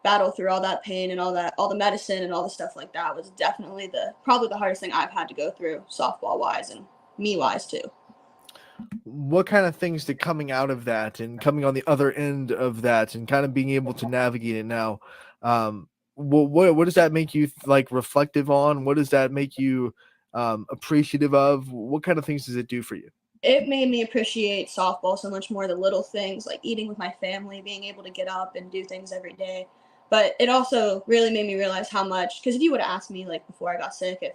battle through all that pain and all the medicine and all the stuff like that was definitely probably the hardest thing I've had to go through softball wise and me wise too. What kind of things did coming out of that and coming on the other end of that and kind of being able to navigate it now, what does that make you reflective on? What does that make you appreciative of? What kind of things does it do for you? It made me appreciate softball so much more, the little things like eating with my family, being able to get up and do things every day. But it also really made me realize how much, because if you would have asked me before I got sick if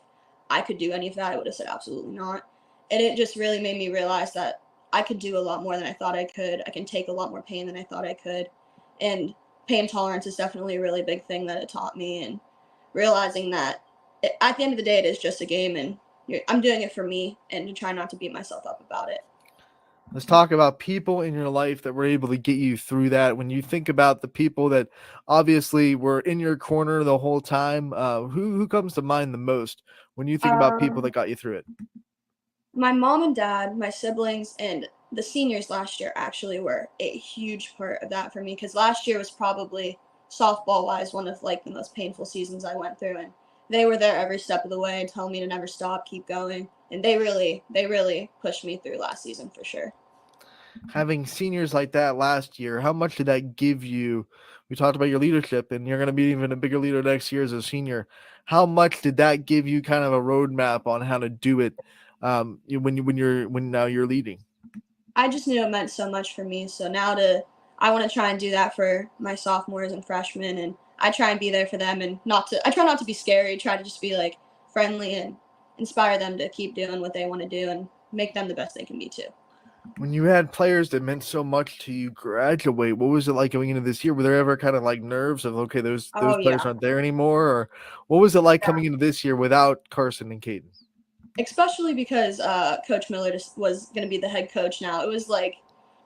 I could do any of that, I would have said absolutely not. And it just really made me realize that I could do a lot more than I thought I could. I can take a lot more pain than I thought I could. And pain tolerance is definitely a really big thing that it taught me, and realizing that at the end of the day, it is just a game, and I'm doing it for me and to try not to beat myself up about it. Let's talk about people in your life that were able to get you through that. When you think about the people that obviously were in your corner the whole time, who comes to mind the most when you think about people that got you through it? My mom and dad, my siblings, and the seniors last year actually were a huge part of that for me, because last year was probably softball-wise one of the most painful seasons I went through, and they were there every step of the way and telling me to never stop, keep going, and they really pushed me through last season for sure. Having seniors like that last year, how much did that give you? We talked about your leadership, and you're going to be even a bigger leader next year as a senior. How much did that give you kind of a roadmap on how to do it when now you're leading? I just knew it meant so much for me. So now I want to try and do that for my sophomores and freshmen, and I try and be there for them, and I try not to be scary, try to just be friendly and inspire them to keep doing what they want to do and make them the best they can be too. When you had players that meant so much to you graduate, what was it like going into this year? Were there ever kind of like nerves of, okay, those Oh players yeah. aren't there anymore? Or what was it like coming into this year without Carson and Caden? Especially because Coach Miller was going to be the head coach now. It was like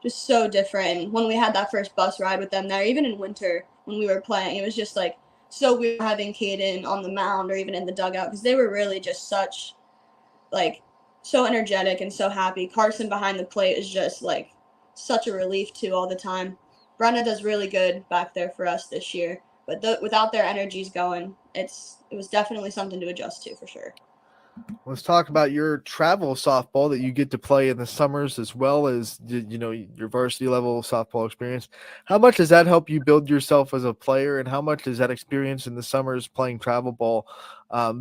just so different. And when we had that first bus ride with them there, even in winter when we were playing, it was just like so weird having Caden on the mound or even in the dugout because they were really just such like so energetic and so happy. Carson behind the plate is just like such a relief too all the time. Brenna does really good back there for us this year, but without their energies going, it was definitely something to adjust to for sure. Let's talk about your travel softball that you get to play in the summers as well as your varsity level softball experience. How much does that help you build yourself as a player, and how much does that experience in the summers playing travel ball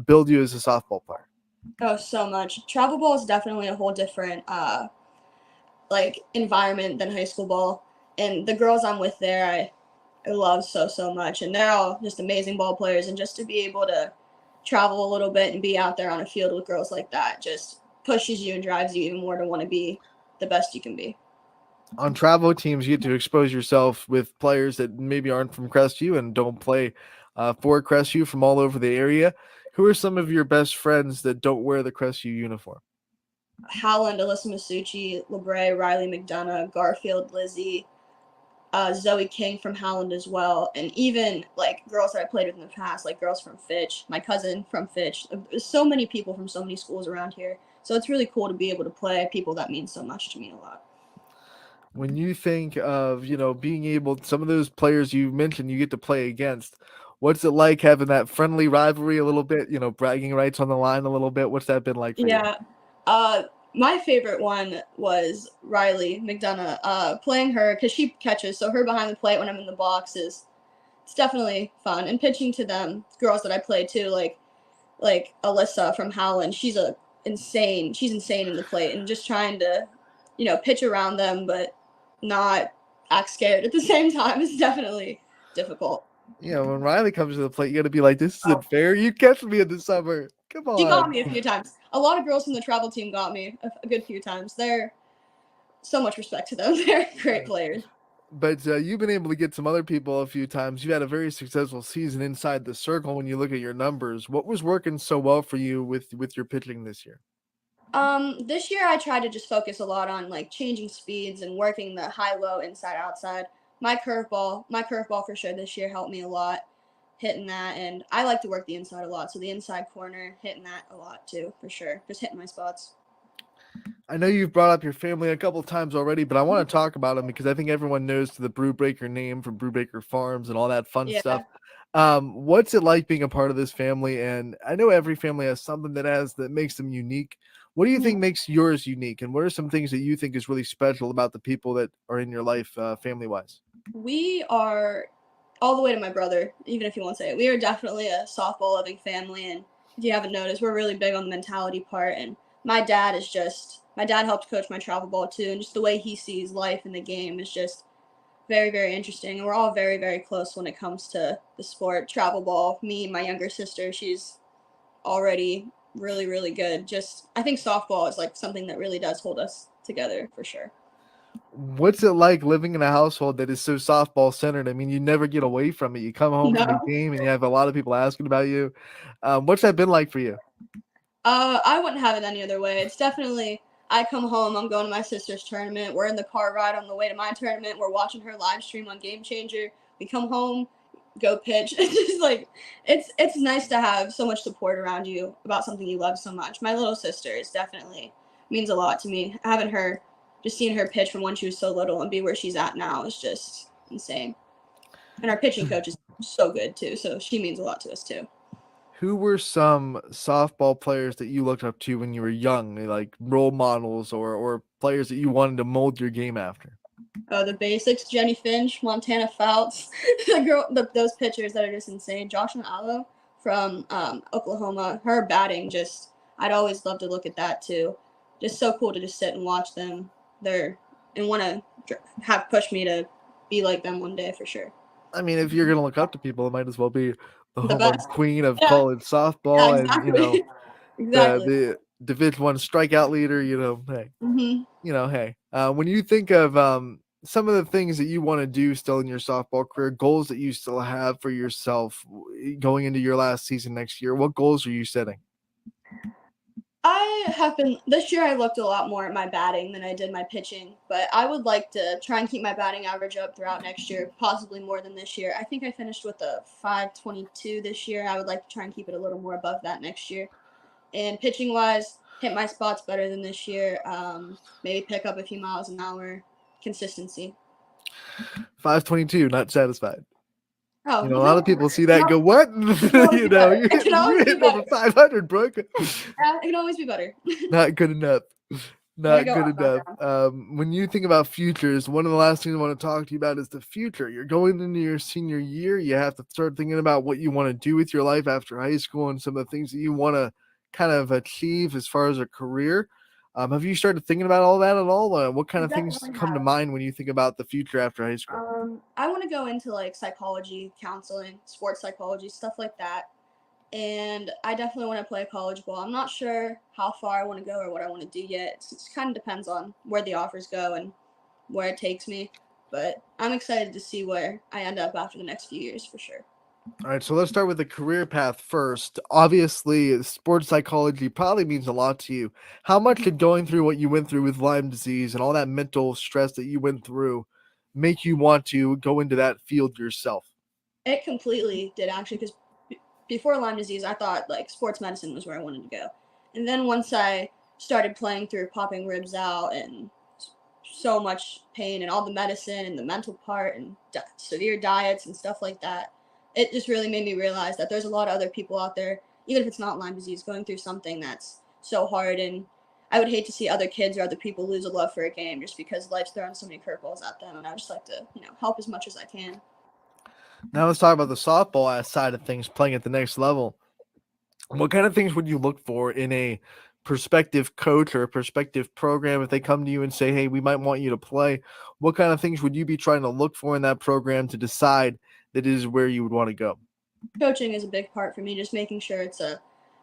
build you as a softball player? Oh, so much. Travel ball is definitely a whole different like environment than high school ball, and the girls I'm with there I love so much, and they're all just amazing ball players, and just to be able to travel a little bit and be out there on a field with girls like that just pushes you and drives you even more to want to be the best you can be. On travel teams, you get to expose yourself with players that maybe aren't from Crestview and don't play for Crestview from all over the area. Who are some of your best friends that don't wear the Crestview uniform? Howland, Alyssa Masucci, LeBray, Riley McDonough, Garfield, Lizzie, Zoe King from Howland as well, and even like girls that I played with in the past, like girls from Fitch, my cousin from Fitch. There's so many people from so many schools around here, so it's really cool to be able to play people that mean so much to me a lot. When you think of being able, some of those players you mentioned you get to play against, what's it like having that friendly rivalry a little bit, bragging rights on the line a little bit? What's that been like for you? Yeah. My favorite one was Riley McDonough. Playing her because she catches, so her behind the plate when I'm in the box it's definitely fun. And pitching to them girls that I play too, like Alyssa from Howland, she's insane in the plate, and just trying to, pitch around them but not act scared at the same time is definitely difficult. When Riley comes to the plate, you got to be like, this isn't fair. You catch me in the summer. Come on. She got me a few times. A lot of girls from the travel team got me a good few times. They're so much respect to them. They're great players. But you've been able to get some other people a few times. You've had a very successful season inside the circle when you look at your numbers. What was working so well for you with your pitching this year? This year I tried to just focus a lot on like changing speeds and working the high-low, inside-outside. My curveball for sure this year helped me a lot, hitting that, and I like to work the inside a lot, so the inside corner, hitting that a lot too, for sure. Just hitting my spots. I know you've brought up your family a couple of times already, but I want to talk about them because I think everyone knows the Brewbreaker name from Brewbreaker Farms and all that fun stuff. What's it like being a part of this family? And I know every family has something that makes them unique. What do you think makes yours unique? And what are some things that you think is really special about the people that are in your life, family-wise? We are all the way to my brother, even if you won't say it. We are definitely a softball loving family, and if you haven't noticed, we're really big on the mentality part. And my dad helped coach my travel ball too, and just the way he sees life in the game is just very, very interesting. And we're all very, very close when it comes to the sport. Travel ball, me, my younger sister, she's already really, really good. I think softball is like something that really does hold us together for sure. What's it like living in a household that is so softball centered? I mean, you never get away from it. You come home from the game and you have a lot of people asking about you. What's that been like for you? I wouldn't have it any other way. It's definitely, I come home, I'm going to my sister's tournament. We're in the car ride on the way to my tournament. We're watching her live stream on Game Changer. We come home, go pitch. It's just like, it's nice to have so much support around you about something you love so much. My little sister is definitely means a lot to me. Just seeing her pitch from when she was so little and be where she's at now is just insane. And our pitching coach is so good too, so she means a lot to us too. Who were some softball players that you looked up to when you were young, like role models or players that you wanted to mold your game after? The basics: Jenny Finch, Montana Fouts, those pitchers that are just insane. Joshua Allo from Oklahoma, her batting I'd always love to look at that too. Just so cool to just sit and watch them. And want to push me to be like them one day for sure. I mean, if you're gonna look up to people, it might as well be the home queen of college softball, exactly. and Exactly. the Division I strikeout leader. Hey, when you think of some of the things that you want to do still in your softball career, goals that you still have for yourself going into your last season next year, what goals are you setting? This year I looked a lot more at my batting than I did my pitching, but I would like to try and keep my batting average up throughout next year, possibly more than this year. I think I finished with a 522 this year. I would like to try and keep it a little more above that next year. And pitching wise, hit my spots better than this year. Maybe pick up a few miles an hour. Consistency. 522, not satisfied. Oh, a lot of people see that and go, what? You're hitting over 500, Brooke. It can always be better. Not good enough. Not good enough. When you think about futures, one of the last things I want to talk to you about is the future. You're going into your senior year. You have to start thinking about what you want to do with your life after high school and some of the things that you want to kind of achieve as far as a career. Have you started thinking about all that at all? What kind of things come to mind when you think about the future after high school? I want to go into like psychology, counseling, sports psychology, stuff like that. And I definitely want to play college ball. I'm not sure how far I want to go or what I want to do yet. It kind of depends on where the offers go and where it takes me. But I'm excited to see where I end up after the next few years for sure. All right, so let's start with the career path first. Obviously, sports psychology probably means a lot to you. How much did going through what you went through with Lyme disease and all that mental stress that you went through make you want to go into that field yourself? It completely did, actually, because before Lyme disease, I thought like sports medicine was where I wanted to go. And then once I started playing through popping ribs out and so much pain and all the medicine and the mental part and severe diets and stuff like that, it just really made me realize that there's a lot of other people out there, even if it's not Lyme disease, going through something that's so hard. And I would hate to see other kids or other people lose a love for a game just because life's throwing so many curveballs at them. And I would just like to, help as much as I can. Now let's talk about the softball side of things, playing at the next level. What kind of things would you look for in a prospective coach or a prospective program if they come to you and say, hey, we might want you to play? What kind of things would you be trying to look for in that program to decide that is where you would want to go? Coaching is a big part for me, just making sure it's a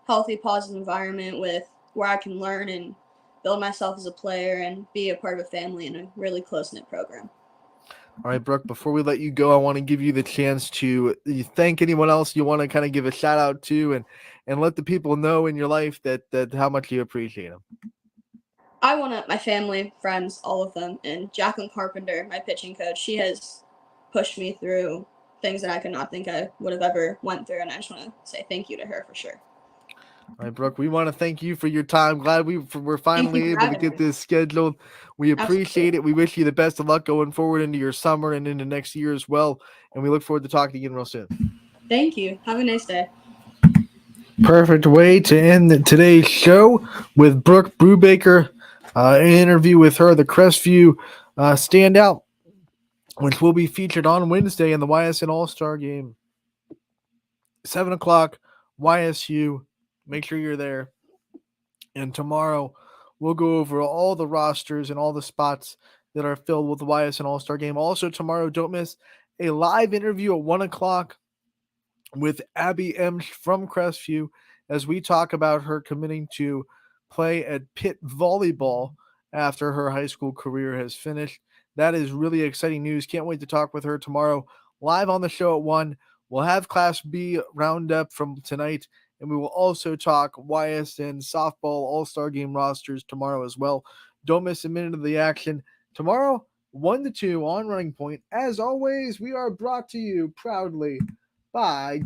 healthy, positive environment where I can learn and build myself as a player and be a part of a family in a really close-knit program. All right, Brooke, before we let you go, I want to give you the chance to thank anyone else you want to kind of give a shout out to and let the people know in your life that how much you appreciate them. I want my family, friends, all of them, and Jacqueline Carpenter, my pitching coach. She has pushed me through things that I could not think I would have ever went through, and I just want to say thank you to her for sure. All right, Brooke, we want to thank you for your time. Glad we're finally able to get this scheduled. We appreciate it. We wish you the best of luck going forward into your summer and into next year as well. And we look forward to talking again real soon. Thank you. Have a nice day. Perfect way to end today's show with Brooke Brubaker. An interview with her, the Crestview standout, which will be featured on Wednesday in the YSN All-Star Game. 7 o'clock, YSU. Make sure you're there. And tomorrow, we'll go over all the rosters and all the spots that are filled with the YSN All-Star Game. Also, tomorrow, don't miss a live interview at 1 o'clock with Abby Emsch from Crestview as we talk about her committing to play at Pitt Volleyball after her high school career has finished. That is really exciting news. Can't wait to talk with her tomorrow live on the show at 1. We'll have Class B roundup from tonight, and we will also talk YSN softball all-star game rosters tomorrow as well. Don't miss a minute of the action. Tomorrow, 1 to 2 on Running Point. As always, we are brought to you proudly by